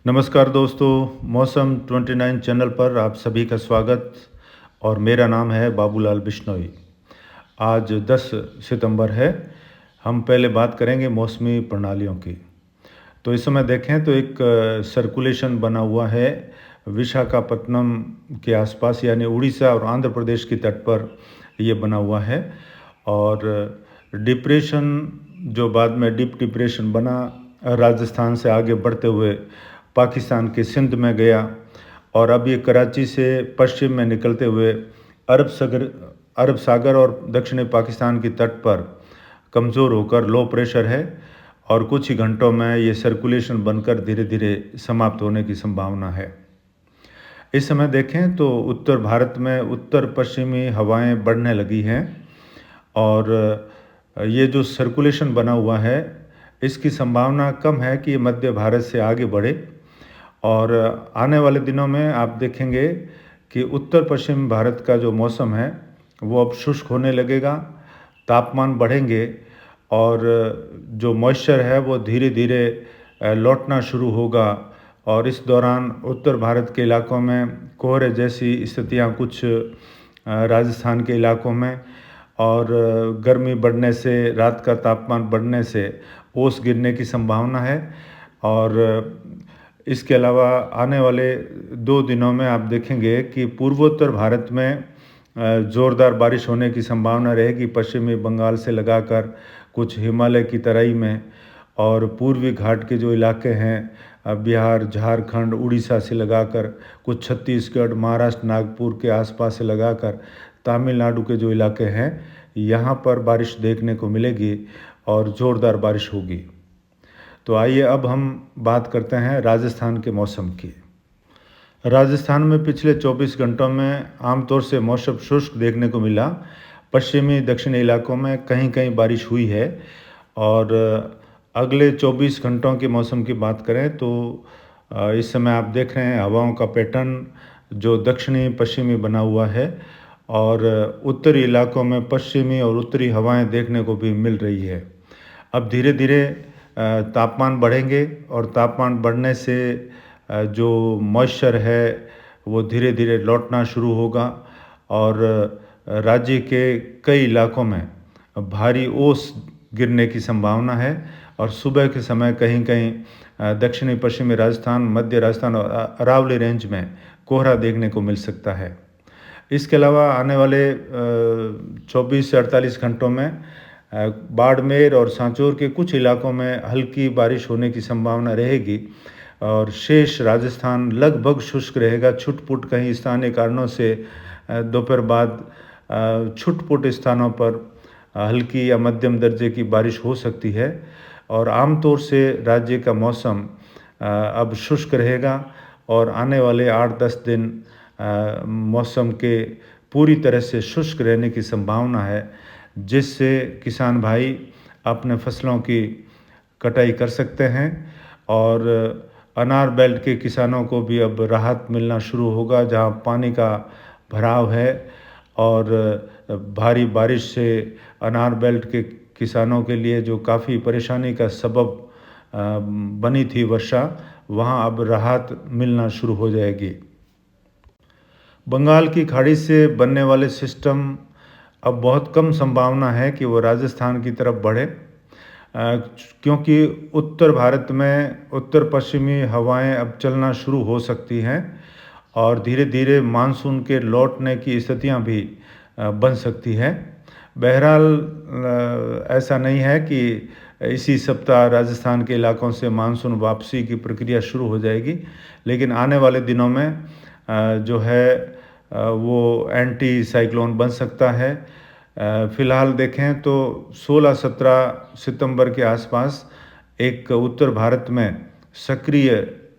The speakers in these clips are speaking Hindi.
नमस्कार दोस्तों, मौसम 29 चैनल पर आप सभी का स्वागत। और मेरा नाम है बाबूलाल बिश्नोई। आज 10 सितंबर है। हम पहले बात करेंगे मौसमी प्रणालियों की। तो इस समय देखें तो एक सर्कुलेशन बना हुआ है विशाखापत्तनम के आसपास, यानी उड़ीसा और आंध्र प्रदेश की तट पर ये बना हुआ है। और डिप्रेशन जो बाद में डीप डिप्रेशन बना, राजस्थान से आगे बढ़ते हुए पाकिस्तान के सिंध में गया और अब ये कराची से पश्चिम में निकलते हुए अरब सागर और दक्षिणी पाकिस्तान की तट पर कमज़ोर होकर लो प्रेशर है और कुछ ही घंटों में ये सर्कुलेशन बनकर धीरे धीरे समाप्त होने की संभावना है। इस समय देखें तो उत्तर भारत में उत्तर पश्चिमी हवाएं बढ़ने लगी हैं और ये जो सर्कुलेशन बना हुआ है इसकी संभावना कम है कि ये मध्य भारत से आगे बढ़े। और आने वाले दिनों में आप देखेंगे कि उत्तर पश्चिम भारत का जो मौसम है वो अब शुष्क होने लगेगा, तापमान बढ़ेंगे और जो मॉइस्चर है वो धीरे धीरे लौटना शुरू होगा। और इस दौरान उत्तर भारत के इलाकों में कोहरे जैसी स्थितियां कुछ राजस्थान के इलाकों में, और गर्मी बढ़ने से, रात का तापमान बढ़ने से ओस गिरने की संभावना है। और इसके अलावा आने वाले 2 दिनों में आप देखेंगे कि पूर्वोत्तर भारत में ज़ोरदार बारिश होने की संभावना रहेगी, पश्चिमी बंगाल से लगाकर कुछ हिमालय की तराई में, और पूर्वी घाट के जो इलाके हैं बिहार, झारखंड, उड़ीसा से लगाकर कुछ छत्तीसगढ़, महाराष्ट्र, नागपुर के आसपास से लगाकर तमिलनाडु के जो इलाके हैं यहाँ पर बारिश देखने को मिलेगी और ज़ोरदार बारिश होगी। तो आइए अब हम बात करते हैं राजस्थान के मौसम की। राजस्थान में पिछले 24 घंटों में आमतौर से मौसम शुष्क देखने को मिला। पश्चिमी दक्षिणी इलाकों में कहीं कहीं बारिश हुई है। और अगले 24 घंटों के मौसम की बात करें तो इस समय आप देख रहे हैं हवाओं का पैटर्न जो दक्षिणी पश्चिमी बना हुआ है और उत्तरी इलाकों में पश्चिमी और उत्तरी हवाएं देखने को भी मिल रही है। अब धीरे धीरे तापमान बढ़ेंगे और तापमान बढ़ने से जो मॉइस्चर है वो धीरे धीरे लौटना शुरू होगा और राज्य के कई इलाकों में भारी ओस गिरने की संभावना है। और सुबह के समय कहीं कहीं दक्षिणी पश्चिमी राजस्थान, मध्य राजस्थान और अरावली रेंज में कोहरा देखने को मिल सकता है। इसके अलावा आने वाले 24 से 48 घंटों में बाड़मेर और सांचौर के कुछ इलाकों में हल्की बारिश होने की संभावना रहेगी और शेष राजस्थान लगभग शुष्क रहेगा। छुटपुट कहीं स्थानीय कारणों से दोपहर बाद छुटपुट स्थानों पर हल्की या मध्यम दर्जे की बारिश हो सकती है। और आमतौर से राज्य का मौसम अब शुष्क रहेगा और आने वाले 8-10 दिन मौसम के पूरी तरह से शुष्क रहने की संभावना है, जिससे किसान भाई अपने फसलों की कटाई कर सकते हैं। और अनार बेल्ट के किसानों को भी अब राहत मिलना शुरू होगा, जहां पानी का भराव है और भारी बारिश से अनार बेल्ट के किसानों के लिए जो काफ़ी परेशानी का सबब बनी थी वर्षा, वहां अब राहत मिलना शुरू हो जाएगी। बंगाल की खाड़ी से बनने वाले सिस्टम अब बहुत कम संभावना है कि वो राजस्थान की तरफ बढ़े, क्योंकि उत्तर भारत में उत्तर पश्चिमी हवाएं अब चलना शुरू हो सकती हैं और धीरे धीरे मानसून के लौटने की स्थितियां भी बन सकती हैं। बहरहाल ऐसा नहीं है कि इसी सप्ताह राजस्थान के इलाकों से मानसून वापसी की प्रक्रिया शुरू हो जाएगी, लेकिन आने वाले दिनों में जो है वो एंटी साइक्लोन बन सकता है। फ़िलहाल देखें तो 16-17 सितंबर के आसपास एक उत्तर भारत में सक्रिय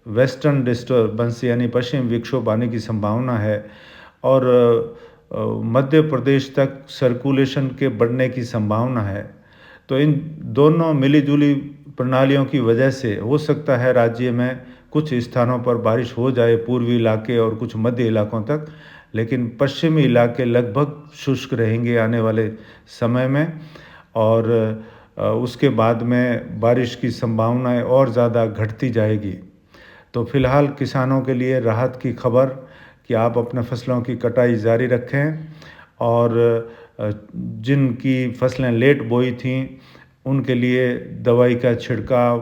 वेस्टर्न डिस्टर्बेंस यानी पश्चिम विक्षोभ आने की संभावना है और मध्य प्रदेश तक सर्कुलेशन के बढ़ने की संभावना है। तो इन दोनों मिलीजुली प्रणालियों की वजह से हो सकता है राज्य में कुछ स्थानों पर बारिश हो जाए, पूर्वी इलाके और कुछ मध्य इलाकों तक, लेकिन पश्चिमी इलाके लगभग शुष्क रहेंगे आने वाले समय में। और उसके बाद में बारिश की संभावनाएं और ज़्यादा घटती जाएगी। तो फ़िलहाल किसानों के लिए राहत की खबर कि आप अपने फसलों की कटाई जारी रखें और जिनकी फसलें लेट बोई थीं उनके लिए दवाई का छिड़काव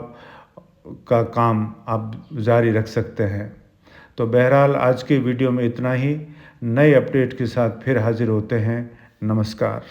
का काम आप जारी रख सकते हैं। तो बहरहाल आज के वीडियो में इतना ही। नए अपडेट के साथ फिर हाजिर होते हैं। नमस्कार।